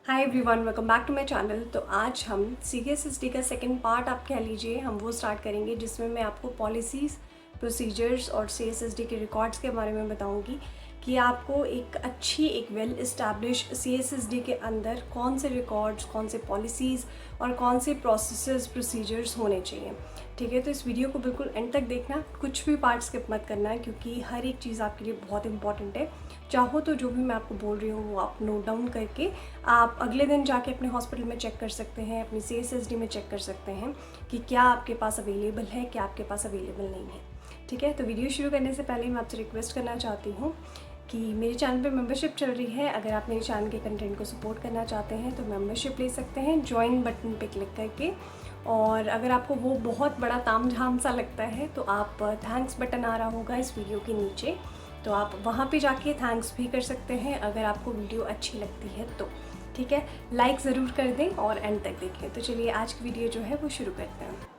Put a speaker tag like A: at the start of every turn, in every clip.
A: Hi everyone, welcome back to my channel. तो आज हम CSSD का सेकंड पार्ट आप कह लीजिए हम वो स्टार्ट करेंगे जिसमें मैं आपको पॉलिसीज़, प्रोसीजर्स और CSSD के रिकॉर्ड्स के बारे में बताऊंगी कि आपको एक वेल इस्टेब्लिश CSSD के अंदर कौन से रिकॉर्ड्स, कौन से पॉलिसीज़ और कौन से प्रोसेसेस, प्रोसीजर्स होने चाहिए। ठीक है, तो इस वीडियो को बिल्कुल एंड तक देखना, कुछ भी पार्ट स्किप मत करना है क्योंकि हर एक चीज़ आपके लिए बहुत इंपॉर्टेंट है। चाहो तो जो भी मैं आपको बोल रही हूँ वो आप नोट डाउन करके आप अगले दिन जाके अपने हॉस्पिटल में चेक कर सकते हैं, अपनी CSSD में चेक कर सकते हैं कि क्या आपके पास अवेलेबल है, क्या आपके पास अवेलेबल नहीं है। ठीक है, तो वीडियो शुरू करने से पहले मैं आपसे रिक्वेस्ट करना चाहती हूँ कि मेरे चैनल पे मेंबरशिप चल रही है। अगर आप मेरे चैनल के कंटेंट को सपोर्ट करना चाहते हैं तो मेंबरशिप ले सकते हैं जॉइन बटन पे क्लिक करके। और अगर आपको वो बहुत बड़ा तामझाम सा लगता है तो आप थैंक्स बटन आ रहा होगा इस वीडियो के नीचे, तो आप वहाँ पे जाके थैंक्स भी कर सकते हैं अगर आपको वीडियो अच्छी लगती है तो। ठीक है, लाइक ज़रूर कर दें और एंड तक देखें। तो चलिए आज की वीडियो जो है वो शुरू करते हैं।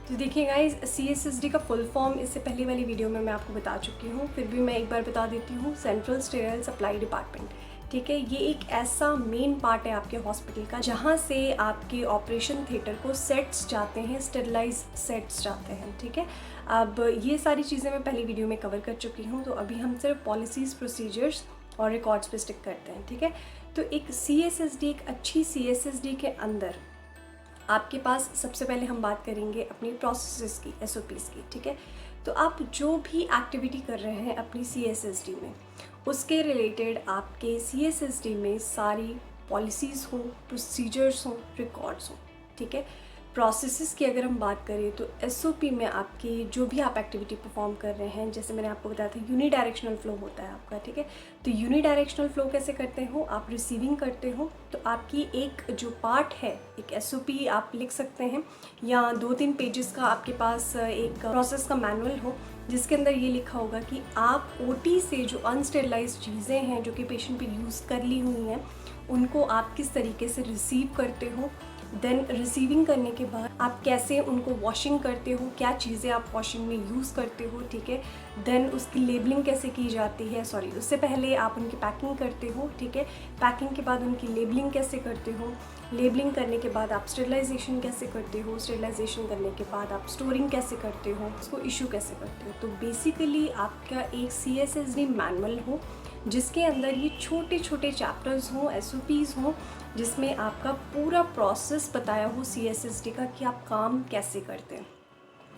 A: तो देखिए गाइस, CSSD का फुल फॉर्म इससे पहले वाली वीडियो में मैं आपको बता चुकी हूँ, फिर भी मैं एक बार बता देती हूँ। Central sterile supply department. ठीक है, ये एक ऐसा मेन पार्ट है आपके हॉस्पिटल का जहाँ से आपके ऑपरेशन थिएटर को सेट्स जाते हैं, स्टेरिलाइज सेट्स जाते हैं। ठीक है, अब ये सारी चीज़ें मैं पहली वीडियो में कवर कर चुकी हूँ, तो अभी हम सिर्फ पॉलिसीज़, प्रोसीजर्स और रिकॉर्ड्स पे स्टिक करते हैं। ठीक है, तो एक अच्छी CSSD के अंदर आपके पास सबसे पहले हम बात करेंगे अपनी प्रोसेसेस की, SOPs की। ठीक है, तो आप जो भी एक्टिविटी कर रहे हैं अपनी CSSD में, उसके रिलेटेड आपके CSSD में सारी पॉलिसीज़ हों, प्रोसीजर्स हों, रिकॉर्ड्स हों। ठीक है, प्रोसेसेस की अगर हम बात करें तो SOP में आपकी जो भी आप एक्टिविटी परफॉर्म कर रहे हैं, जैसे मैंने आपको बताया था यूनिडायरेक्शनल फ्लो होता है आपका। ठीक है, तो यूनिडायरेक्शनल फ्लो कैसे करते हो, आप रिसीविंग करते हो तो आपकी एक जो पार्ट है, एक SOP आप लिख सकते हैं या 2-3 पेजेस का आपके पास एक प्रोसेस का मैनुअल हो जिसके अंदर ये लिखा होगा कि आप OT से जो अनस्टेरिलाइज चीज़ें हैं जो कि पेशेंट पे यूज़ कर ली हुई हैं उनको आप किस तरीके से रिसीव करते हो, देन रिसीविंग करने के बाद आप कैसे उनको वॉशिंग करते हो, क्या चीज़ें आप वॉशिंग में यूज़ करते हो। ठीक है, देन उसकी लेबलिंग कैसे की जाती है, उससे पहले आप उनकी पैकिंग करते हो। ठीक है, पैकिंग के बाद उनकी लेबलिंग कैसे करते हो, लेबलिंग करने के बाद आप स्टेरिलाइजेशन कैसे करते हो, स्टेरिलाइजेशन करने के बाद आप स्टोरिंग कैसे करते हो, उसको इशू कैसे करते हो। तो बेसिकली आपका एक CSSD मैनुअल हो जिसके अंदर ये छोटे छोटे चैप्टर्स हों, SOPs हों, जिसमें आपका पूरा प्रोसेस बताया हो CSSD का कि आप काम कैसे करते हैं।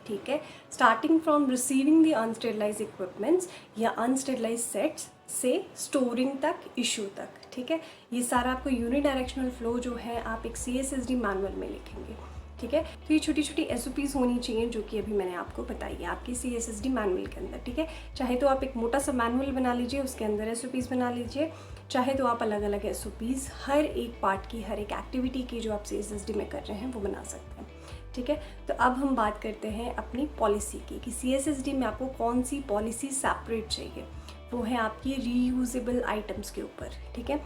A: ठीक है, starting from receiving the unsterilize equipments या अनस्टेरिलाइज सेट्स से स्टोरिंग तक, इशू तक। ठीक है, ये सारा आपको यूनिडायरेक्शनल फ्लो जो है आप एक CSSD मैनुअल में लिखेंगे। ठीक है, तो ये छोटी छोटी SOPs होनी चाहिए जो कि अभी मैंने आपको बताई है आपकी CSSD मैनुअल के अंदर। ठीक है, चाहे तो आप एक मोटा सा मैनुअल बना लीजिए, उसके अंदर SOPs बना लीजिए, चाहे तो आप अलग अलग SOPs हर एक पार्ट की, हर एक एक्टिविटी की जो आप CSSD में कर रहे हैं वो बना सकते हैं। ठीक है, तो अब हम बात करते हैं अपनी पॉलिसी की कि CSSD में आपको कौन सी पॉलिसी सेपरेट चाहिए। वो है आपकी रीयूजेबल आइटम्स के ऊपर। ठीक है,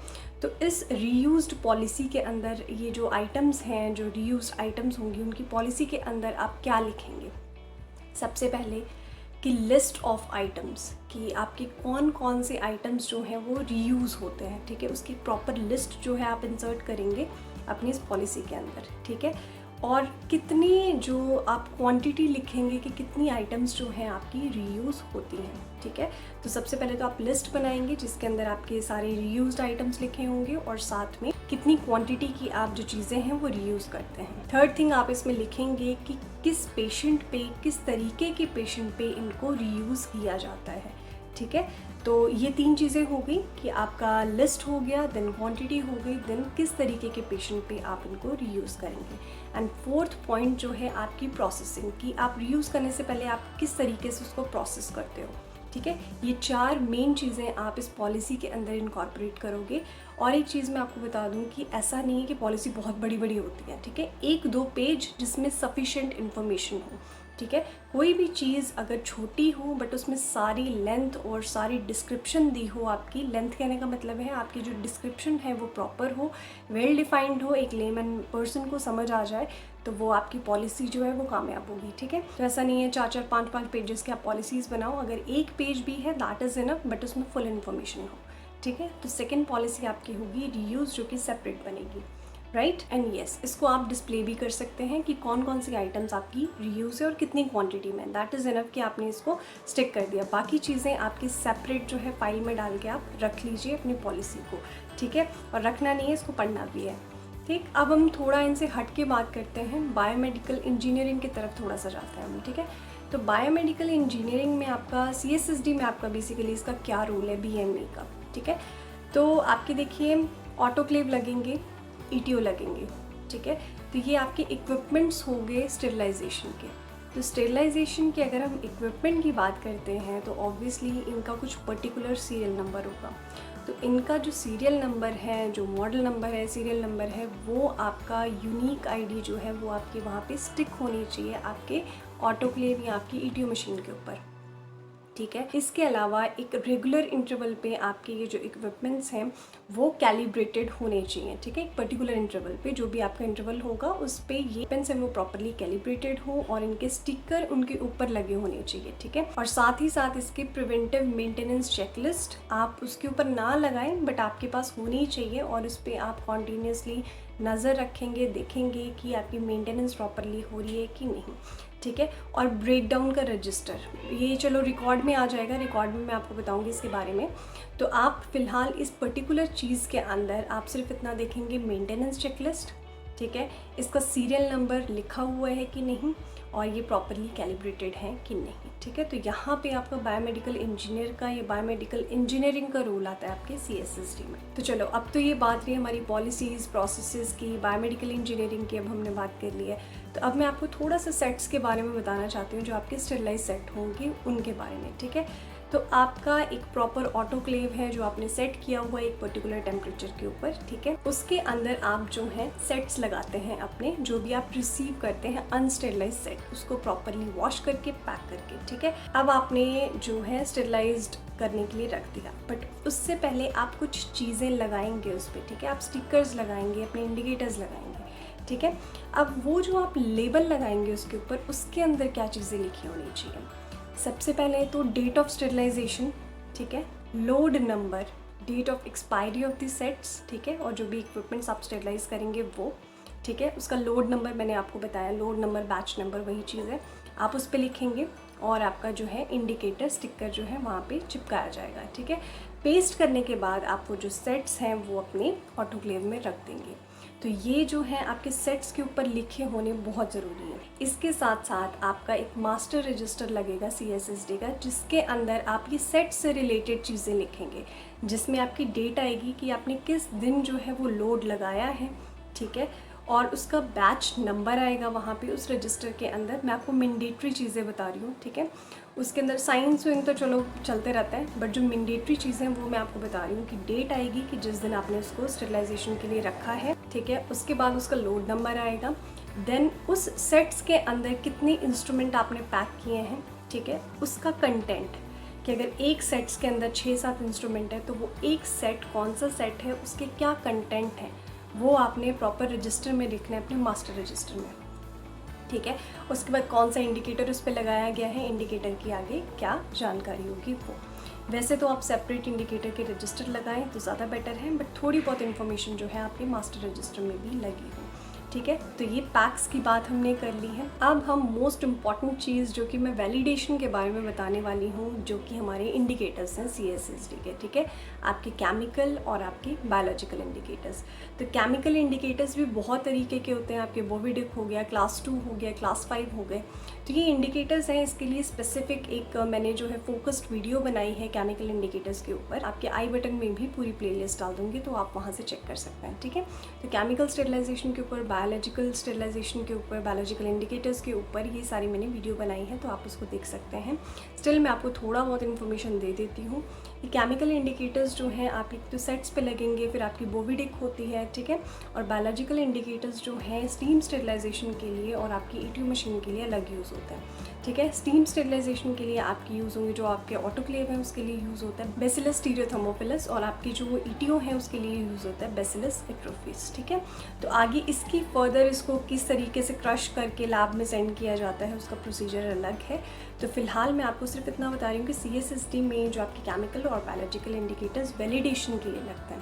A: तो इस रीयूज्ड पॉलिसी के अंदर ये जो आइटम्स हैं, जो रीयूज्ड आइटम्स होंगी, उनकी पॉलिसी के अंदर आप क्या लिखेंगे। सबसे पहले कि लिस्ट ऑफ आइटम्स, कि आपके कौन कौन से आइटम्स जो हैं वो रीयूज़ होते हैं। ठीक है, उसकी प्रॉपर लिस्ट जो है आप इंसर्ट करेंगे अपनी इस पॉलिसी के अंदर। ठीक है, और कितनी जो आप क्वांटिटी लिखेंगे कि कितनी आइटम्स जो हैं आपकी रीयूज़ होती हैं। ठीक है, तो सबसे पहले तो आप लिस्ट बनाएंगे जिसके अंदर आपके सारे रीयूज्ड आइटम्स लिखे होंगे और साथ में कितनी क्वांटिटी की आप जो चीज़ें हैं वो रीयूज़ करते हैं। थर्ड थिंग आप इसमें लिखेंगे कि किस पेशेंट पे, किस तरीके के पेशेंट पे इनको रीयूज़ किया जाता है। ठीक है, तो ये 3 चीज़ें हो गई कि आपका लिस्ट हो गया, देन क्वांटिटी हो गई, देन किस तरीके के पेशेंट पे आप इनको रीयूज़ करेंगे। एंड फोर्थ पॉइंट जो है आपकी प्रोसेसिंग, कि आप रीयूज़ करने से पहले आप किस तरीके से उसको प्रोसेस करते हो। ठीक है, ये 4 मेन चीज़ें आप इस पॉलिसी के अंदर इनकॉर्पोरेट करोगे। और एक चीज़ मैं आपको बता दूं कि ऐसा नहीं है कि पॉलिसी बहुत बड़ी बड़ी होती है। ठीक है, 1-2 पेज जिसमें सफिशिएंट इन्फॉर्मेशन हो, ठीक है। कोई भी चीज़ अगर छोटी हो बट उसमें सारी लेंथ और सारी डिस्क्रिप्शन दी हो, आपकी लेंथ कहने का मतलब है आपकी जो डिस्क्रिप्शन है वो प्रॉपर हो, वेल डिफाइंड हो, एक लेमन पर्सन को समझ आ जाए, तो वो आपकी पॉलिसी जो है वो कामयाब होगी। ठीक है। तो ऐसा नहीं है 4-4 5-5 पेजेस के आप पॉलिसीज़ बनाओ, अगर एक पेज भी है दैट इज़ इनफ, बट उसमें फुल इन्फॉर्मेशन हो। ठीक है। तो सेकेंड पॉलिसी आपकी होगी रीयूज़, जो कि सेपरेट बनेगी, राइट। एंड यस, इसको आप डिस्प्ले भी कर सकते हैं कि कौन कौन सी आइटम्स आपकी रीयूज़ है और कितनी क्वांटिटी में। दैट इज़ इनफ कि आपने इसको स्टिक कर दिया। बाकी चीज़ें आपकी सेपरेट जो है फाइल में डाल के आप रख लीजिए अपनी पॉलिसी को। ठीक है। और रखना नहीं है, इसको पढ़ना भी है। ठीक। अब हम थोड़ा इनसे हट के बात करते हैं, बायोमेडिकल इंजीनियरिंग की तरफ थोड़ा सा जाते हैं हम। ठीक है। तो बायोमेडिकल इंजीनियरिंग में आपका CSSD में आपका बेसिकली इसका क्या रोल है BME का। ठीक है। तो आपके देखिए ऑटोक्लेव लगेंगे, ETO लगेंगे। ठीक है। तो ये आपके इक्विपमेंट्स हो गए स्टेरिलाइजेशन के। तो स्टेरिलाइजेशन के अगर हम इक्विपमेंट की बात करते हैं तो ऑब्वियसली इनका कुछ पर्टिकुलर सीरियल नंबर होगा। तो इनका जो सीरियल नंबर है, जो मॉडल नंबर है, सीरियल नंबर है, वो आपका यूनिक ID जो है वो आपके वहाँ पे स्टिक होनी चाहिए आपके ऑटोक्लेव या आपकी ETO मशीन के ऊपर। ठीक है। इसके अलावा एक रेगुलर इंटरवल पे आपके ये जो इक्विपमेंट्स हैं वो कैलिब्रेटेड होने चाहिए। ठीक है। एक पर्टिकुलर इंटरवल पे जो भी आपका इंटरवल होगा उस पे ये पेन्स हैं वो प्रॉपरली कैलिब्रेटेड हो और इनके स्टिकर उनके ऊपर लगे होने चाहिए। ठीक है। और साथ ही साथ इसके प्रिवेंटिव मेंटेनेंस चेकलिस्ट आप उसके ऊपर ना लगाएं, बट आपके पास होनी चाहिए और उस पर आप कॉन्टीन्यूसली नज़र रखेंगे, देखेंगे कि आपकी मेंटेनेंस प्रॉपरली हो रही है कि नहीं। ठीक है। और ब्रेकडाउन का रजिस्टर, ये चलो रिकॉर्ड में आ जाएगा, रिकॉर्ड में मैं आपको बताऊंगी इसके बारे में। तो आप फिलहाल इस पर्टिकुलर चीज़ के अंदर आप सिर्फ इतना देखेंगे, मेंटेनेंस चेकलिस्ट। ठीक है। इसका सीरियल नंबर लिखा हुआ है कि नहीं और ये प्रॉपरली कैलिब्रेटेड है कि नहीं। ठीक है। तो यहाँ पे आपका बायोमेडिकल इंजीनियर का या बायोमेडिकल इंजीनियरिंग का रोल आता है आपके CSSD में। तो चलो, अब तो ये बात रही हमारी पॉलिसीज़, प्रोसेसेस की, बायोमेडिकल इंजीनियरिंग की अब हमने बात कर ली है। तो अब मैं आपको थोड़ा सा सेट्स के बारे में बताना चाहती हूँ, जो आपके स्टेरिलाइज सेट होंगे उनके बारे में। ठीक है। तो आपका एक प्रॉपर ऑटोक्लेव है जो आपने सेट किया हुआ है एक पर्टिकुलर टेम्परेचर के ऊपर। ठीक है। उसके अंदर आप जो है सेट्स लगाते हैं अपने, जो भी आप रिसीव करते हैं अनस्टेरिलाइज सेट, उसको प्रॉपरली वॉश करके पैक करके। ठीक है। अब आपने जो है स्टेरिलाइज्ड करने के लिए रख दिया, बट उससे पहले आप कुछ चीज़ें लगाएंगे उस पर। ठीक है। आप स्टिकर्स लगाएंगे, अपने इंडिकेटर्स लगाएंगे। ठीक है। अब वो जो आप लेबल लगाएंगे उसके ऊपर, उसके अंदर क्या चीज़ें लिखी होनी चाहिए। सबसे पहले तो डेट ऑफ स्टेरिलाइजेशन। ठीक है। Load number, date of expiry of the sets. ठीक है। और जो भी इक्विपमेंट्स आप स्टेरिलाइज करेंगे वो। ठीक है। उसका लोड नंबर मैंने आपको बताया, लोड नंबर, बैच नंबर, वही चीज़ है, आप उस पर लिखेंगे। और आपका जो है इंडिकेटर स्टिकर जो है वहाँ पे चिपकाया जाएगा। ठीक है। पेस्ट करने के बाद आप वो जो सेट्स हैं वो अपने ऑटोक्लेव में रख देंगे। तो ये जो है आपके सेट्स के ऊपर लिखे होने बहुत ज़रूरी है। इसके साथ साथ आपका एक मास्टर रजिस्टर लगेगा CSSD का, जिसके अंदर आप ये सेट से रिलेटेड चीज़ें लिखेंगे, जिसमें आपकी डेट आएगी कि आपने किस दिन जो है वो लोड लगाया है। ठीक है। और उसका बैच नंबर आएगा वहाँ पे उस रजिस्टर के अंदर। मैं आपको मैंडेटरी चीज़ें बता रही हूँ। ठीक है। उसके अंदर साइंस विंग तो चलो चलते रहता है, बट जो मैंडेटरी चीज़ें हैं वो मैं आपको बता रही हूँ कि डेट आएगी कि जिस दिन आपने उसको स्टेरिलाइजेशन के लिए रखा है। ठीक है। उसके बाद उसका लोड नंबर आएगा, देन उस सेट्स के अंदर कितने इंस्ट्रूमेंट आपने पैक किए हैं। ठीक है। उसका कंटेंट, कि अगर एक सेट्स के अंदर 6-7 इंस्ट्रूमेंट है तो वो एक सेट कौन सा सेट है, उसके क्या कंटेंट है, वो आपने प्रॉपर रजिस्टर में लिखना है, अपने मास्टर रजिस्टर में। ठीक है। उसके बाद कौन सा इंडिकेटर उस पर लगाया गया है, इंडिकेटर की आगे क्या जानकारी होगी वो। वैसे तो आप सेपरेट इंडिकेटर के रजिस्टर लगाएं तो ज़्यादा बेटर है, बट थोड़ी बहुत इन्फॉर्मेशन जो है आपके मास्टर रजिस्टर में भी लगी हो। ठीक है। तो ये पैक्स की बात हमने कर ली है। अब हम मोस्ट इम्पॉर्टेंट चीज़ जो कि मैं वैलिडेशन के बारे में बताने वाली हूँ, जो कि हमारे इंडिकेटर्स हैं CSSD के। ठीक है। आपके केमिकल और आपके बायोलॉजिकल इंडिकेटर्स। तो केमिकल इंडिकेटर्स भी बहुत तरीके के होते हैं। आपके बोविडिक हो गया, क्लास 2 हो गया, क्लास 5 हो गए। तो ये इंडिकेटर्स हैं, इसके लिए स्पेसिफिक एक मैंने जो है फोकस्ड वीडियो बनाई है केमिकल इंडिकेटर्स के ऊपर। आपके आई बटन में भी पूरी प्लेलिस्ट डाल दूँगी, तो आप वहाँ से चेक कर सकते हैं। ठीक है। तो केमिकल स्टेरिलाइजेशन के ऊपर, बायोलॉजिकल स्टेरिलाइजेशन के ऊपर, बायोलॉजिकल इंडिकेटर्स के ऊपर ये सारी मैंने वीडियो बनाई है, तो आप उसको देख सकते हैं। स्टिल मैं आपको थोड़ा बहुत इन्फॉर्मेशन दे देती हूँ ये केमिकल इंडिकेटर्स जो हैं आप एक तो सेट्स पे लगेंगे, फिर आपकी बोविडिक होती है, ठीक है। और बायोलॉजिकल इंडिकेटर्स जो हैं स्टीम स्टेरिलाइजेशन के लिए और आपकी ईटीओ मशीन के लिए अलग यूज़ होते हैं, ठीक है। स्टीम स्टेरिलाइजेशन के लिए आपकी यूज़ होंगे जो आपके ऑटोक्लेव है उसके लिए यूज़ होता है बैसिलस स्टीरियोथर्मोफिलस, और आपकी जो ईटीओ है उसके लिए यूज़ होता है बैसिलस एक्ट्रोफिस, ठीक है। तो आगे इसकी फर्दर इसको किस तरीके से क्रश करके लैब में सेंड किया जाता है उसका प्रोसीजर अलग है। तो फिलहाल मैं आपको सिर्फ इतना बता रही हूँ कि CSSD में जो आपके केमिकल और बायोलॉजिकल इंडिकेटर्स वैलिडेशन के लिए लगता है,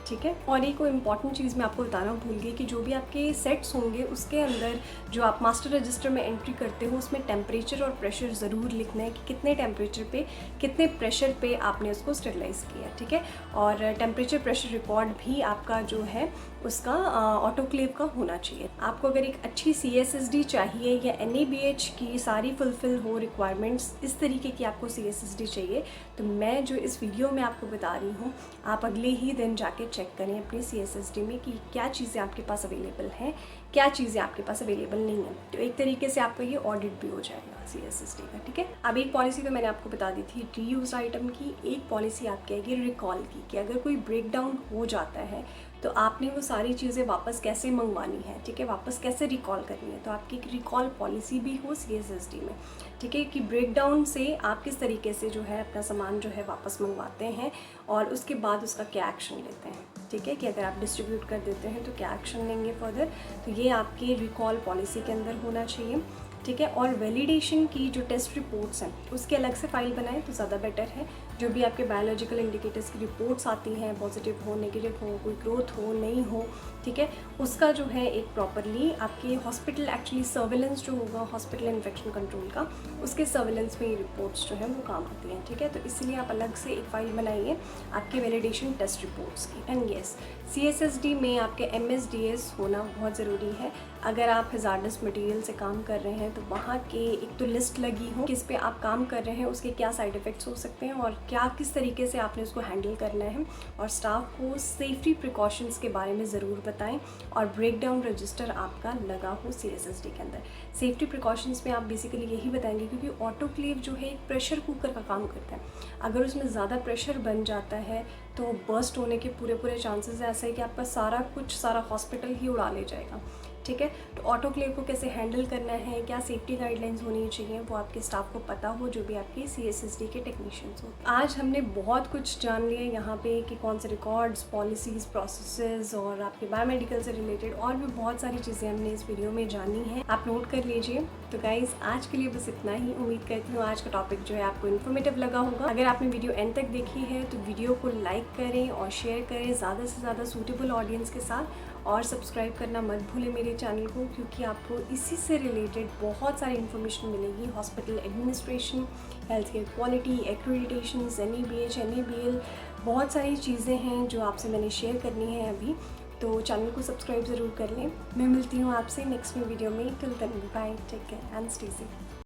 A: ठीक है। और एक इम्पॉर्टेंट चीज़ मैं आपको बताना भूल गई कि जो भी आपके सेट्स होंगे उसके अंदर जो आप मास्टर रजिस्टर में एंट्री करते हो उसमें टेम्परेचर और प्रेशर ज़रूर लिखना है कि कितने टेम्परेचर पे कितने प्रेशर पे आपने उसको स्टेरिलाइज़ किया, ठीक है। और टेम्परेचर प्रेशर रिकॉर्ड भी आपका जो है उसका ऑटोक्लेव का होना चाहिए। आपको अगर एक अच्छी CSSD चाहिए या NABH की सारी फुलफिल हो रिक्वायरमेंट्स, इस तरीके की आपको CSSD चाहिए, तो मैं जो इस वीडियो में आपको बता रही हूँ आप अगले ही दिन जाके चेक करें अपनी CSSD में कि क्या चीज़ें आपके पास अवेलेबल हैं, क्या चीज़ें आपके पास अवेलेबल नहीं है। तो एक तरीके से आपका ये ऑडिट भी हो जाएगा CSSD का, ठीक है। अब एक पॉलिसी तो मैंने आपको बता दी थी रीयूज आइटम की, एक पॉलिसी आपकी आएगी रिकॉल की, कि अगर कोई ब्रेकडाउन हो जाता है तो आपने वो सारी चीज़ें वापस कैसे मंगवानी है, ठीक है, वापस कैसे रिकॉल करनी है। तो आपकी एक रिकॉल पॉलिसी भी हो CSSD में, ठीक है, कि ब्रेकडाउन से आप किस तरीके से जो है अपना सामान जो है वापस मंगवाते हैं और उसके बाद उसका क्या एक्शन लेते हैं, ठीक है, कि अगर आप डिस्ट्रीब्यूट कर देते हैं तो क्या एक्शन लेंगे फर्दर। तो ये आपके रिकॉल पॉलिसी के अंदर होना चाहिए, ठीक है। और वैलिडेशन की जो टेस्ट रिपोर्ट्स हैं उसके अलग से फाइल बनाएं तो ज़्यादा बेटर है। जो भी आपके बायोलॉजिकल इंडिकेटर्स की रिपोर्ट्स आती हैं, पॉजिटिव हो नेगेटिव हो, कोई ग्रोथ हो नहीं हो, ठीक है, उसका जो है एक प्रॉपरली आपके हॉस्पिटल एक्चुअली सर्विलेंस जो होगा हॉस्पिटल इन्फेक्शन कंट्रोल का, उसके सर्विलेंस में ये रिपोर्ट्स जो है वो काम आती हैं, ठीक है। तो इसलिए आप अलग से एक फ़ाइल बनाइए आपके वैलिडेशन टेस्ट रिपोर्ट्स की। एंड येस, CSSD में आपके MSDS होना बहुत ज़रूरी है। अगर आप हज़ार्डस मटेरियल से काम कर रहे हैं तो वहाँ के एक तो लिस्ट लगी हो किस पे आप काम कर रहे हैं, उसके क्या साइड इफ़ेक्ट्स हो सकते हैं और क्या किस तरीके से आपने उसको हैंडल करना है। और स्टाफ को सेफ्टी प्रिकॉशंस के बारे में ज़रूर बताएं और ब्रेकडाउन रजिस्टर आपका लगा हो CSSD के अंदर। सेफ्टी प्रिकॉशंस में आप बेसिकली यही बताएंगे क्योंकि ऑटोक्लेव जो है एक प्रेशर कुकर का काम करता है। अगर उसमें ज़्यादा प्रेशर बन जाता है तो बर्स्ट होने के पूरे चांसेस है, ऐसा है कि आपका सारा हॉस्पिटल ही उड़ा ले जाएगा, ठीक है। तो ऑटोक्लेव को कैसे हैंडल करना है, क्या सेफ्टी गाइडलाइंस होनी चाहिए, वो आपके स्टाफ को पता हो जो भी आपके CSSD के टेक्नीशियंस हो। आज हमने बहुत कुछ जान लिया यहाँ पे कि कौन से रिकॉर्ड्स, पॉलिसीज़, प्रोसेसेस और आपके बायोमेडिकल से रिलेटेड और भी बहुत सारी चीज़ें हमने इस वीडियो में जानी हैं, आप नोट कर लीजिए। तो गाइज़ आज के लिए बस इतना ही। उम्मीद करती हूँ आज का टॉपिक जो है आपको इन्फॉर्मेटिव लगा होगा। अगर आपने वीडियो एंड तक देखी है तो वीडियो को लाइक करें और शेयर करें ज़्यादा से ज़्यादा सूटेबल ऑडियंस के साथ, और सब्सक्राइब करना मत भूलें मेरे चैनल को, क्योंकि आपको इसी से रिलेटेड बहुत सारी इन्फॉर्मेशन मिलेगी। Hospital administration, health care quality, accreditation, NABH, NABL, बहुत सारी चीज़ें हैं जो आपसे मैंने शेयर करनी है अभी। तो चैनल को सब्सक्राइब ज़रूर कर लें। मैं मिलती हूँ आपसे नेक्स्ट वीडियो में। Till then bye, take care and stay safe.